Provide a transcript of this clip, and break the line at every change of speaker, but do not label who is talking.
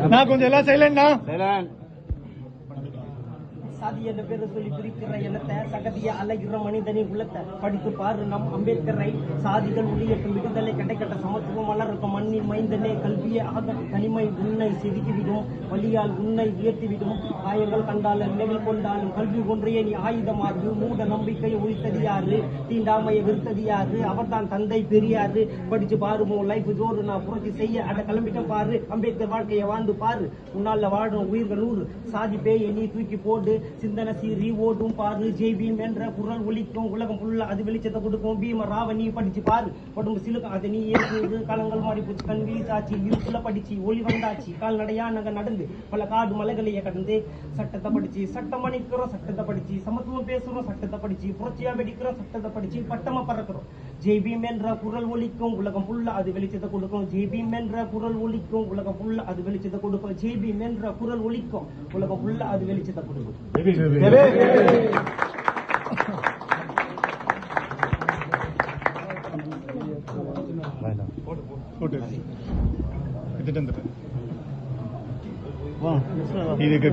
நான் கொஞ்சம் எல்லாம் சைலண்ட்னா
சாதி என்ற பேரை சொல்லி பிரிக்கிற எண்ணத்தை சகதிய அலைகிற மனிதனின் உள்ளத்தை படித்து பாரு நம் அம்பேத்கரை சாதிகள் உள்ளியற்றும் விடுதலை கிடைக்கட்ட சமத்துவம் வளர்க்கும் மண்ணின் மைந்தனே கல்வியை ஆக தனிமை உன்னை செதுக்கிவிடும் வழியால் உன்னை உயர்த்திவிடும் காயங்கள் கண்டாலும் நினைவில் கொண்டாலும் கல்வி ஒன்றையே நீ ஆயுதமாகு மூட நம்பிக்கையை ஒழித்தது யாரு தீண்டாமையை விருத்தது யாரு அவர்தான் தந்தை பெரியாரு படிச்சு பாருமோ லைஃப் ஜோறு நான் புரட்சி செய்ய அட கிளம்பிட்ட பாரு அம்பேத்கர் வாழ்க்கையை வாழ்ந்து பாரு உன்னால வாழும் உயிர்கள் நூறு சாதி பேயை நீ தூக்கி போடு சிந்தனை சீறி ஓடும் பாரு ஜெய்பீம் என்ற குரல் ஒலிக்கும் உலகம் ஃபுல்லா அது வெளிச்சத்தை கொடுக்கும் பீம ராவ நீ படிச்சு பாரு உடம்பு சிலுக்கும் அதை நீ ஏற்று காலங்கள் மாறி போச்சு கண் விழிச்சாச்சு இருப்புல படிச்சு ஒளி வந்தாச்சு கால்நடையா நாங்க நடந்து பல காடு மலைகளையே கடந்து சட்டத்தை படிச்சு சட்டம் அணிக்கிறோம் சட்டத்தை படிச்சு சமத்துவம் பேசுறோம் சட்டத்தை படிச்சு புரட்சியா வெடிக்கிறோம் சட்டத்தை படிச்சு பட்டமா பறக்கிறோம் ஜெய்பீம் என்ற குரல் ஒலிக்கும் உலகம் ஃபுல்லா அது வெளிச்சத்தை கொடுக்கும் ஜெய்பீம் என்ற குரல் ஒலிக்கும் உலகம் ஃபுல்லா அது வெளிச்சத்தை கொடுக்கும் ஜெய்பீம் என்ற குரல் ஒலிக்கும் உலகம் ஃபுல்லா அது வெளிச்சத்தை கொடுக்கும்
இதுக்கு